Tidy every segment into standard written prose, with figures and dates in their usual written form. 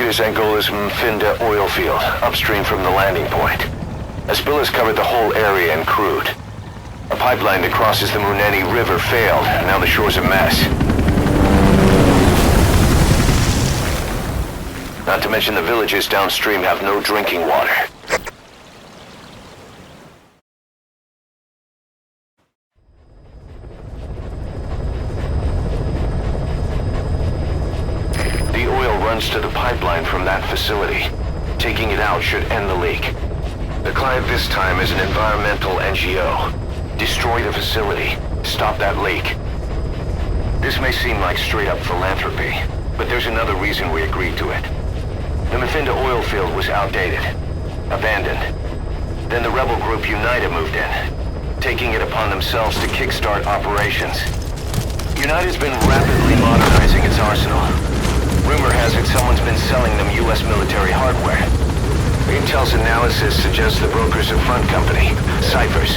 appears Angola's Mfinda oil field, upstream from the landing point. A spill has covered the whole area and crude. A pipeline that crosses the Muneni River failed, and now the shore's a mess. Not to mention the villages downstream have no drinking water. The oil runs to the pipeline from that facility. Taking it out should end the leak. The client this time is an environmental NGO. Destroy the facility. Stop that leak. This may seem like straight-up philanthropy, but there's another reason we agreed to it. The Mfinda oil field was outdated, abandoned. Then the rebel group United moved in, taking it upon themselves to kickstart operations. United's been rapidly modernizing its arsenal. Rumor has it someone's been selling them U.S. military hardware. Intel's analysis suggests the broker's a front company, Cyphers.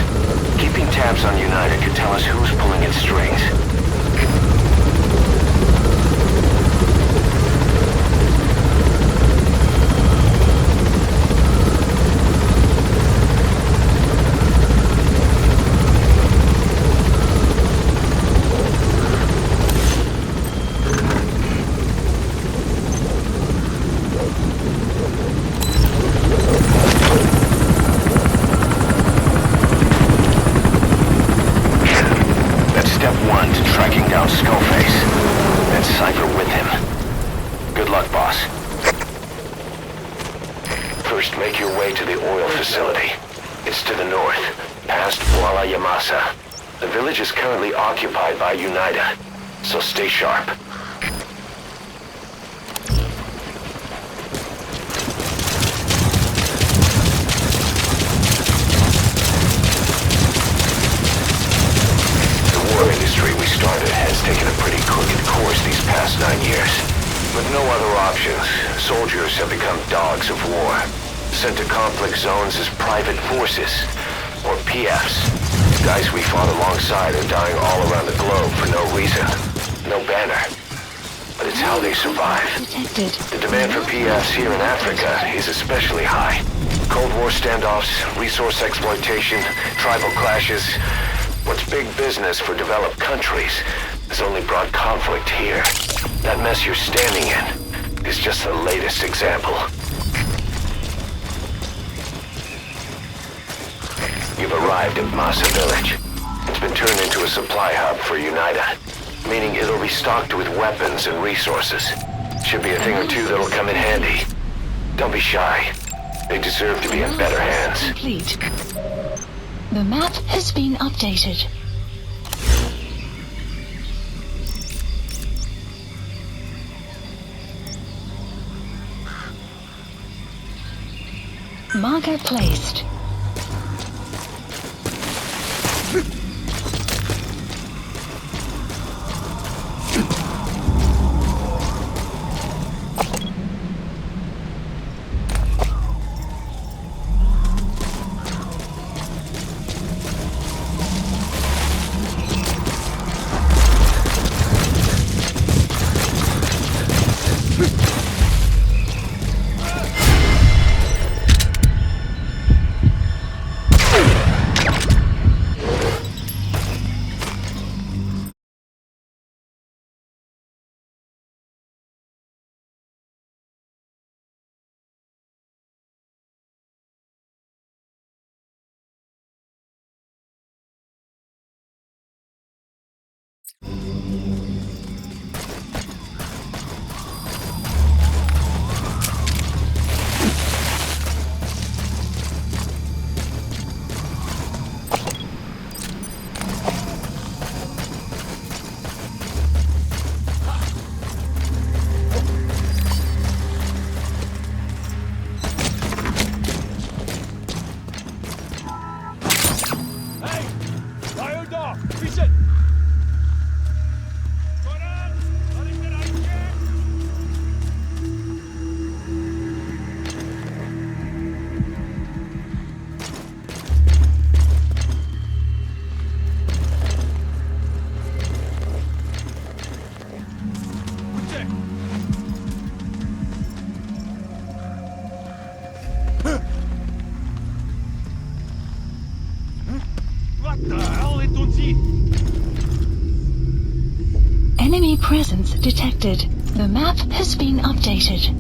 Keeping tabs on United could tell us who's pulling its strings. Is currently occupied by United, so stay sharp. The war industry we started has taken a pretty crooked course these past 9 years. With no other options, soldiers have become dogs of war, sent to conflict zones as private forces, or PFs. Guys we fought alongside are dying all around the globe for no reason. No banner. But it's how they survive. The demand for PFs here in Africa is especially high. Cold War standoffs, resource exploitation, tribal clashes. What's big business for developed countries has only brought conflict here. That mess you're standing in is just the latest example. You've arrived at Masa Village. It's been turned into a supply hub for United, meaning it'll be stocked with weapons and resources. Should be a thing or two that'll come in handy. Don't be shy. They deserve to be in better hands. Complete. The map has been updated. Marker placed. What the hell? I don't see. Enemy presence detected. The map has been updated.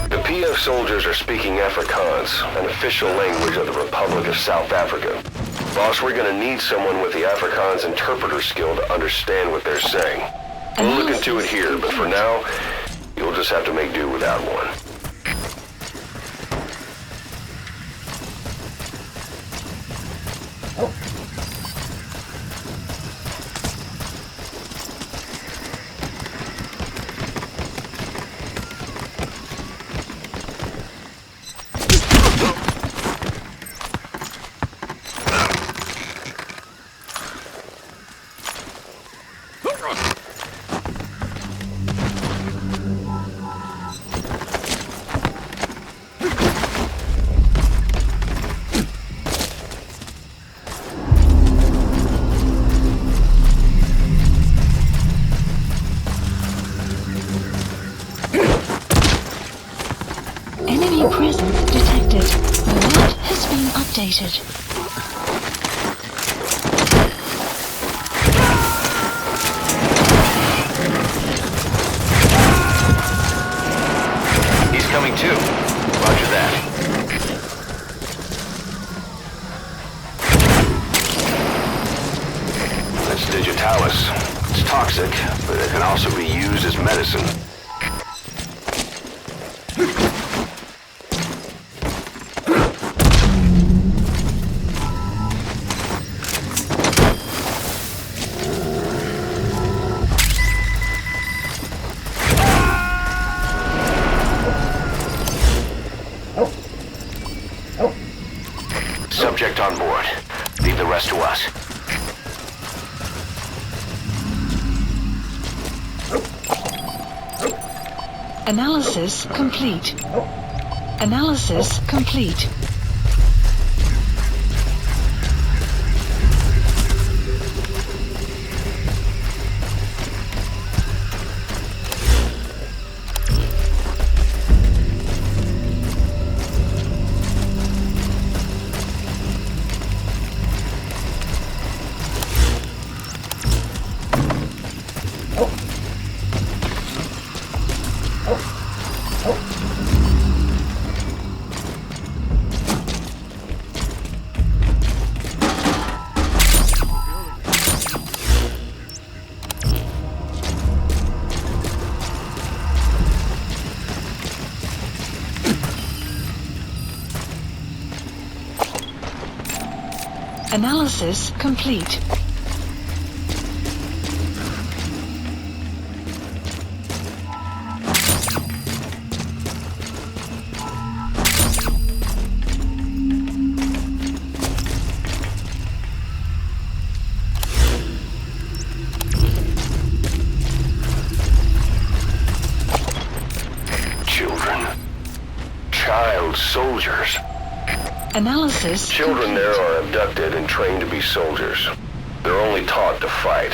The PF soldiers are speaking Afrikaans, an official language of the Republic of South Africa. Boss, we're gonna need someone with the Afrikaans interpreter skill to understand what they're saying. We'll look into it here, but for now, you'll just have to make do without one. Enemy presence detected. The map has been updated. He's coming too. Roger that. That's digitalis. It's toxic, but it can also be used as medicine. Subject on board. Leave the rest to us. Analysis complete. Analysis complete. Analysis complete. Children. Child soldiers. Analysis Children complete. there are abducted and trained to be soldiers. They're only taught to fight.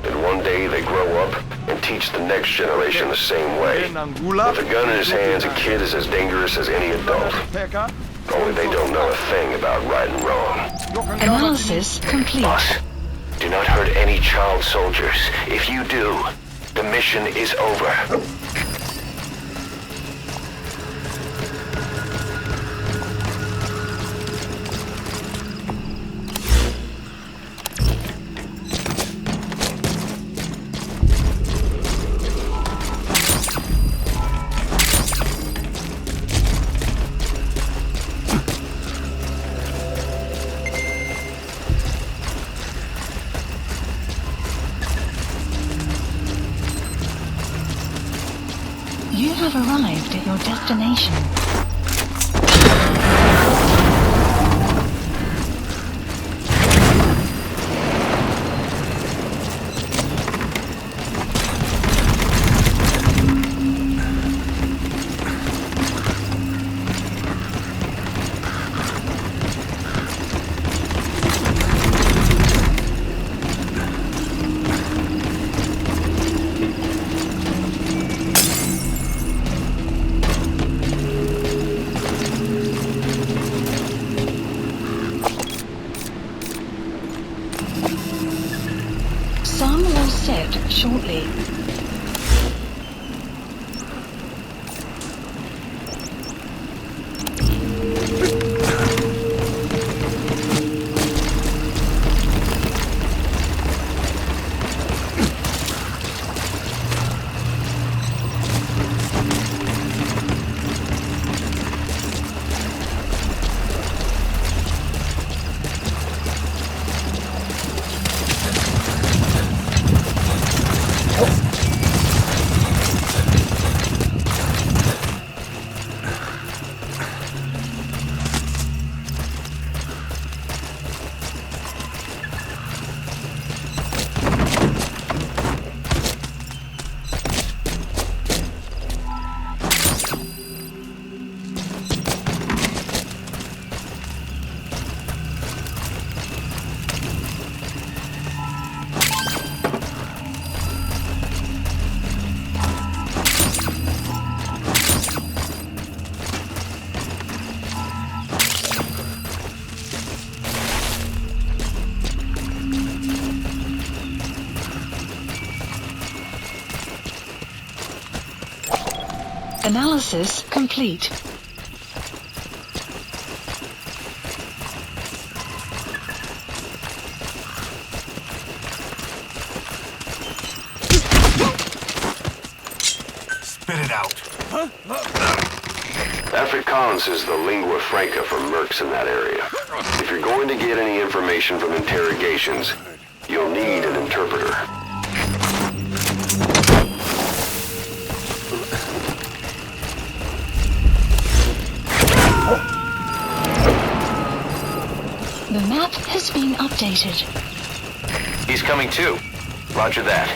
And one day they grow up and teach the next generation the same way. With a gun in his hands, a kid is as dangerous as any adult. Only they don't know a thing about right and wrong. Analysis complete. Boss, do not hurt any child soldiers. If you do, the mission is over. You have arrived at your destination. shortly. Analysis complete. Spit it out. Afrikaans is the lingua franca for mercs in that area. If you're going to get any information from interrogations, you'll need an interpreter. The map has been updated. He's coming too. Roger that.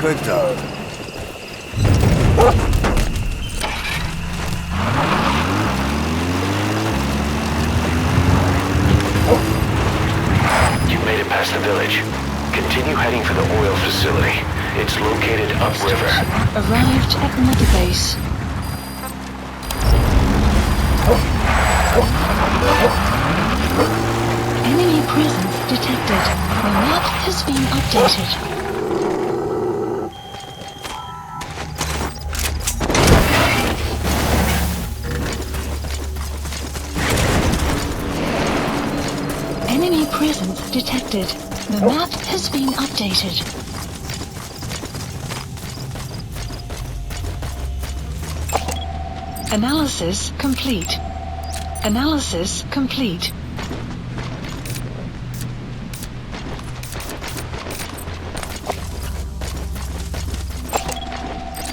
Good dog. You made it past the village. Continue heading for the oil facility. It's located upriver. Arrived at the mother base. Enemy presence detected. The map has been updated. Enemy presence detected. The map has been updated. Analysis complete. Analysis complete.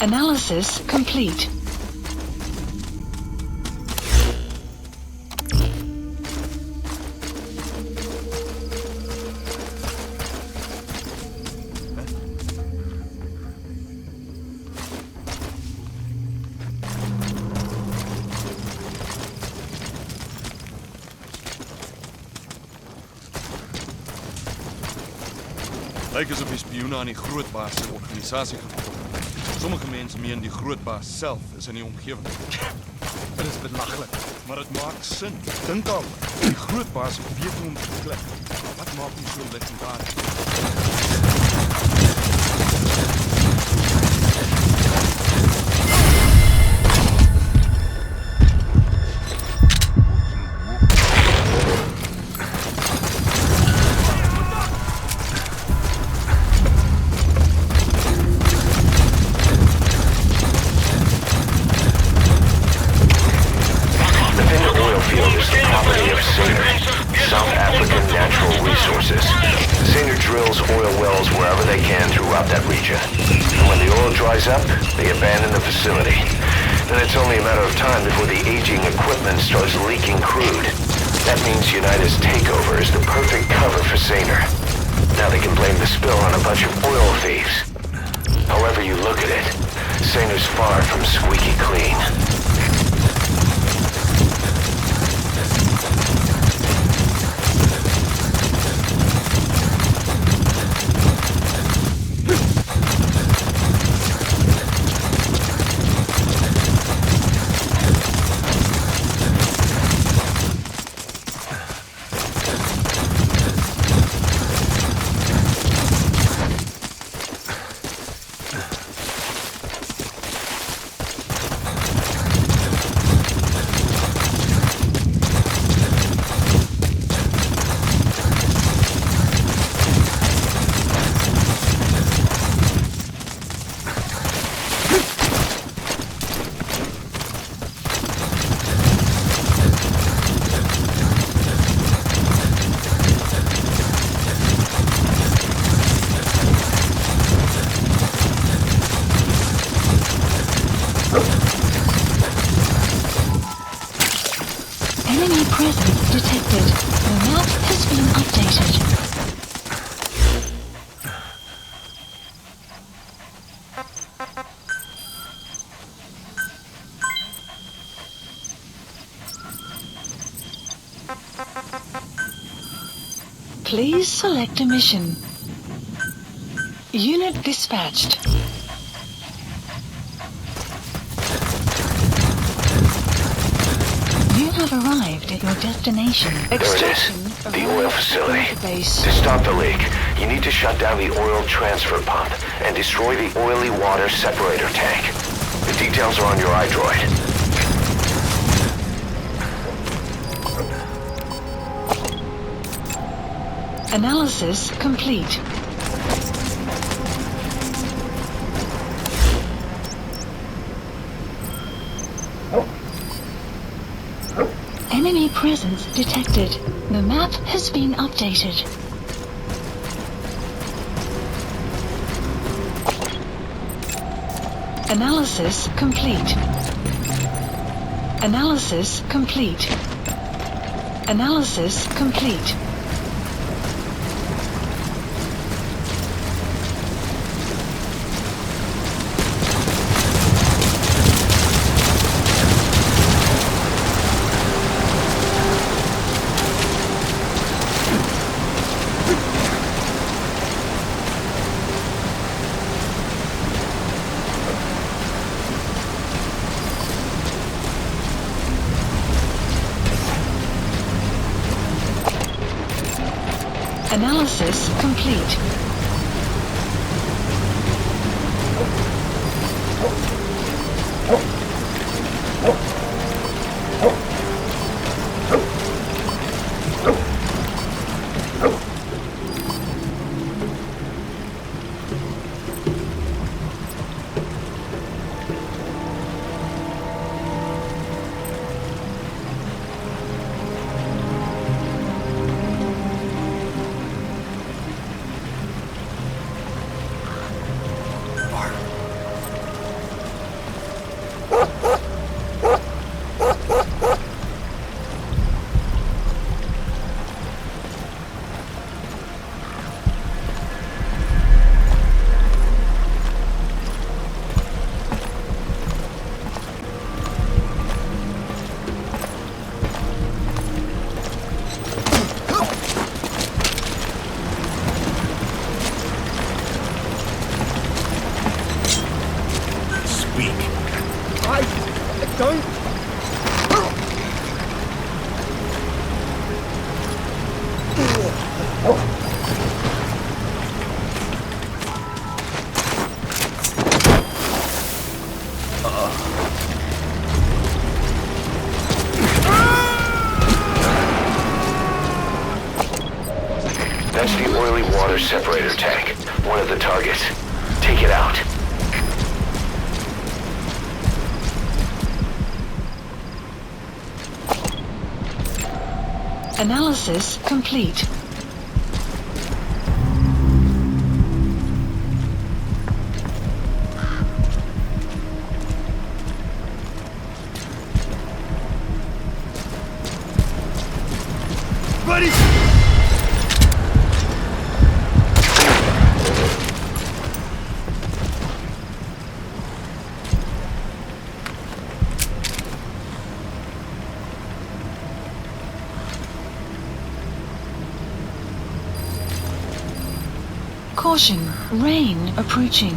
Analysis complete. Lyk asof die spioene aan die groot baas se organisasie gekoppel het. Sommige mense meen die groot baas self is in die omgewing. Dit is belaglik, maar dit maak sin. Dink daaroor. Die groot baas weet hoe om te klik. Wat maak hom so legendarisch? oil field is the property of Saner, South African Natural Resources. Saner drills oil wells wherever they can throughout that region. And when the oil dries up, they abandon the facility. Then it's only a matter of time before the aging equipment starts leaking crude. That means United's takeover is the perfect cover for Saner. Now they can blame the spill on a bunch of oil thieves. However you look at it, Saner's far from squeaky clean. Enemy presence detected. The map has been updated. Please select a mission. Unit dispatched. You have arrived at your destination. There it is, the oil facility. To stop the leak, you need to shut down the oil transfer pump and destroy the oily water separator tank. The details are on your iDroid. Analysis complete. Enemy presence detected. The map has been updated. Analysis complete. Analysis complete. Analysis complete. Analysis complete. That's the oily water separator tank. One of the targets. Take it out. Analysis complete. Ready! Caution, rain approaching.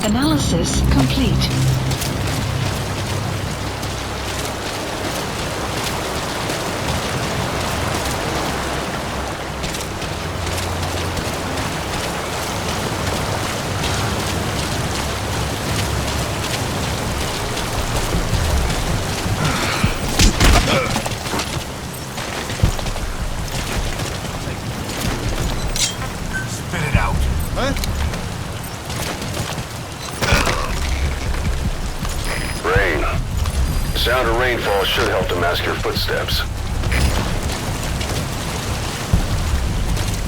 Analysis complete. Spit it out. Huh? Rain. The sound of rainfall should help to mask your footsteps.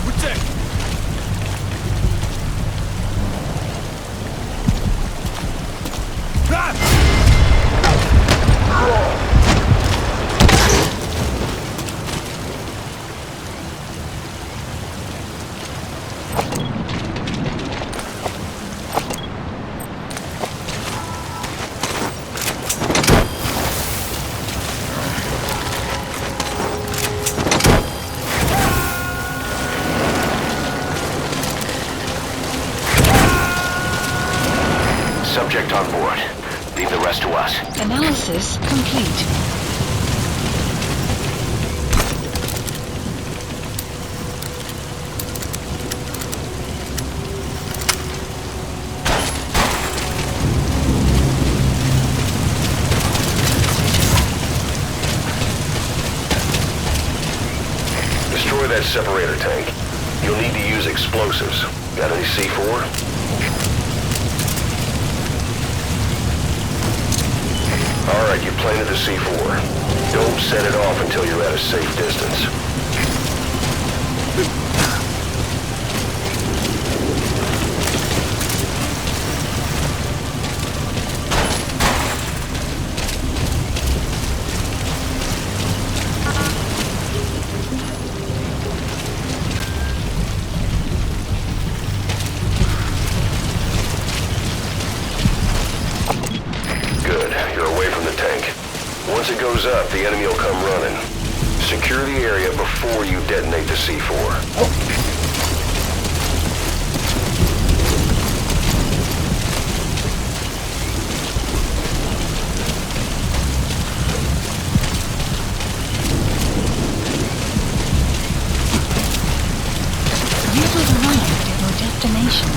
Protect! Subject on board. Leave the rest to us. Analysis complete. Destroy that separator tank. You'll need to use explosives. Got any C4? Alright, you planted the C4. Don't set it off until you're at a safe distance. Once it goes up, the enemy will come running. Secure the area before you detonate the C4. You have arrived at your destination.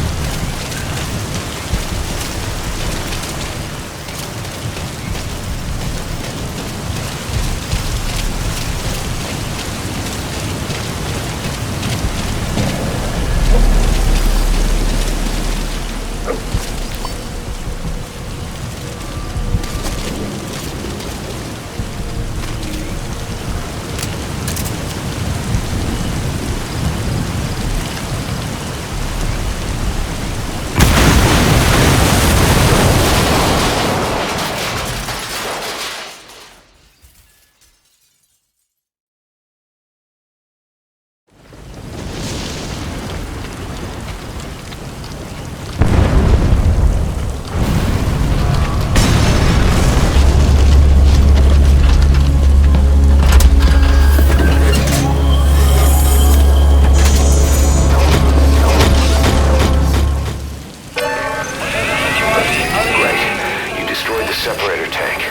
destroyed the separator tank.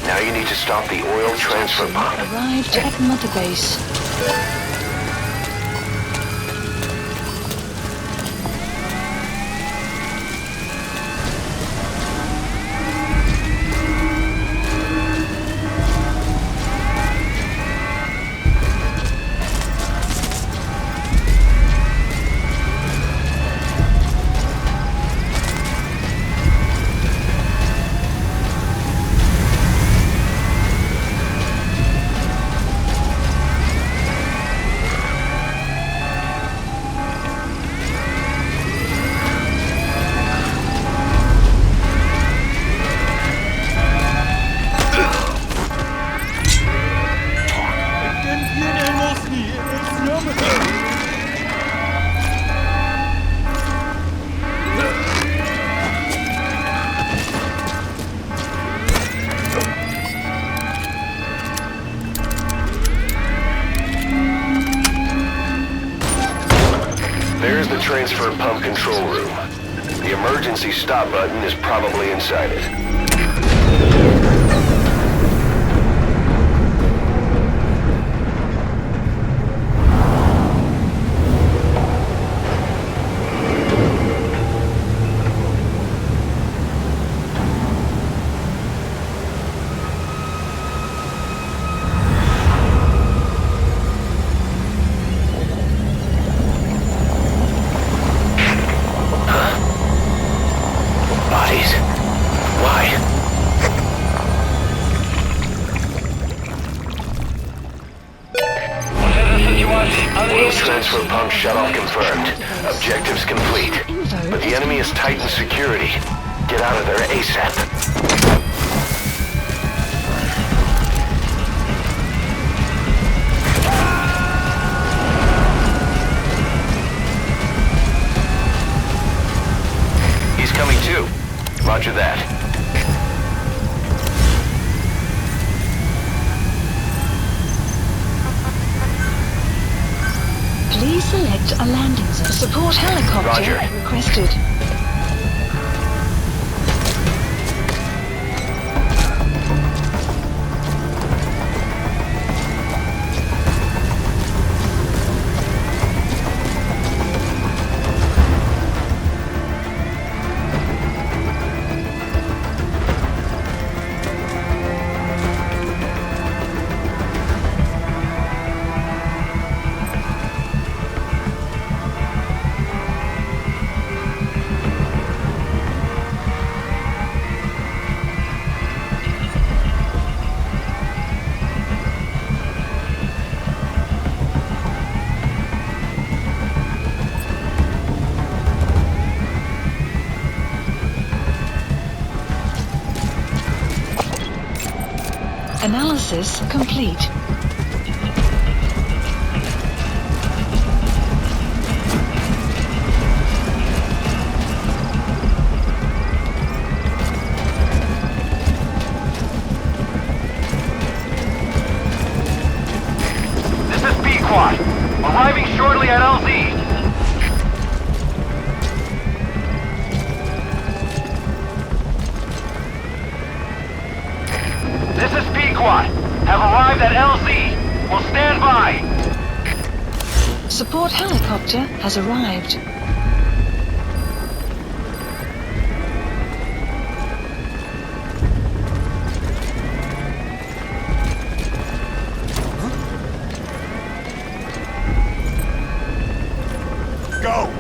Now you need to stop the oil transfer pump. Arrived at Mother Base. There's the transfer pump control room. The emergency stop button is probably inside it. Transfer pump shut-off confirmed. Objectives complete. But the enemy has tightened security. Get out of there ASAP. He's coming too. Roger that. Please select a landing zone. Support helicopter Roger. requested. Analysis complete. This is B-Quad. Arriving shortly at LZ. This is P-Quad. Have arrived at LZ. Will stand by. Support helicopter has arrived. Go.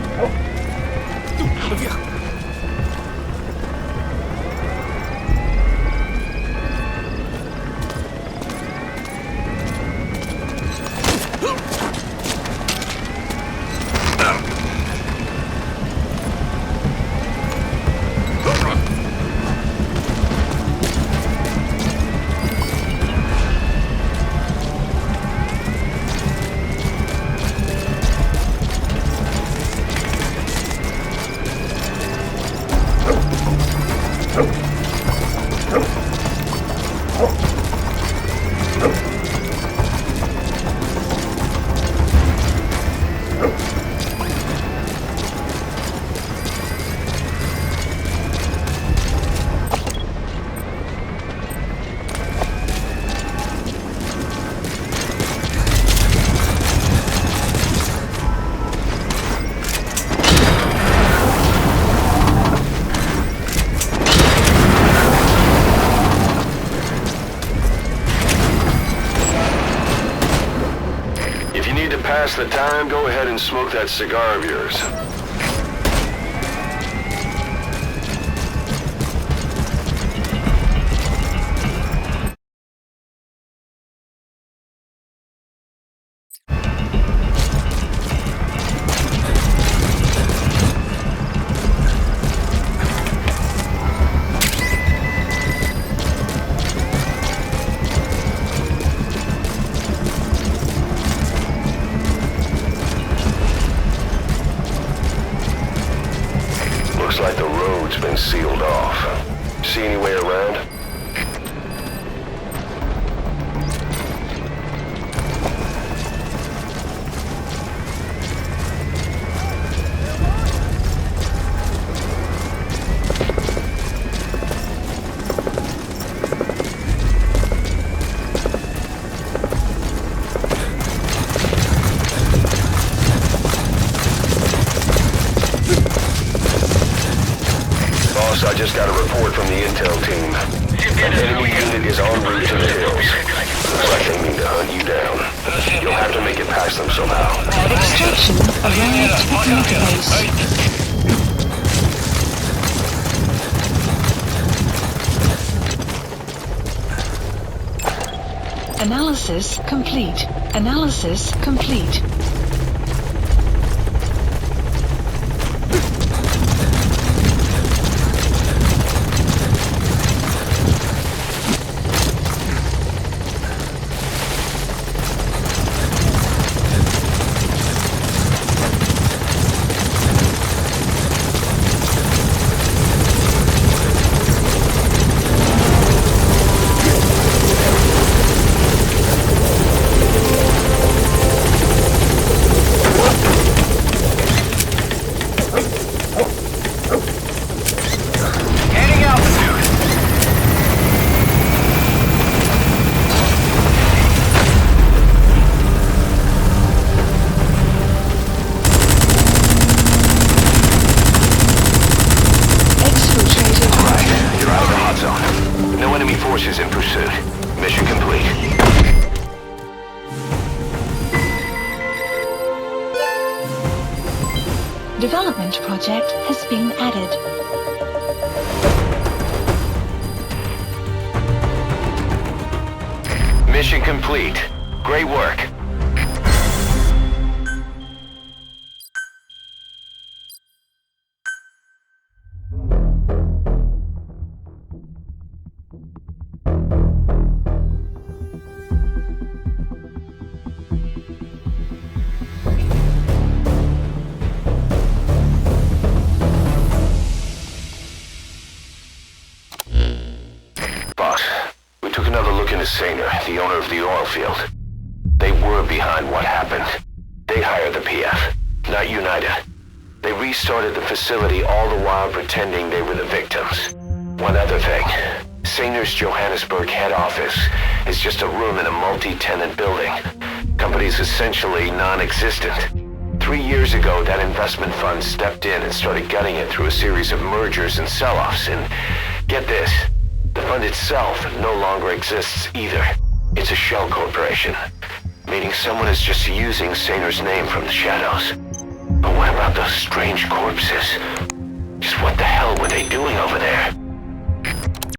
it's the time, go ahead and smoke that cigar of yours. Looks like the road's been sealed off. See any way around? I just got a report from the intel team. An enemy unit is en route to the hills. Looks like they mean to hunt you down. You'll have to make it past them somehow. Extraction arrived at database. Analysis complete. Analysis complete. Forces in pursuit. Mission complete. Development project has been added. Mission complete. Great work. Sainer, the owner of the oil field. They were behind what happened. They hired the PF, not United. They restarted the facility all the while pretending they were the victims. One other thing. Sainer's Johannesburg head office is just a room in a multi-tenant building. Company's essentially non-existent. 3 years ago, that investment fund stepped in and started gutting it through a series of mergers and sell-offs. And get this, the fund itself no longer exists either. It's a shell corporation, meaning someone is just using Sainer's name from the shadows. But what about those strange corpses? Just what the hell were they doing over there?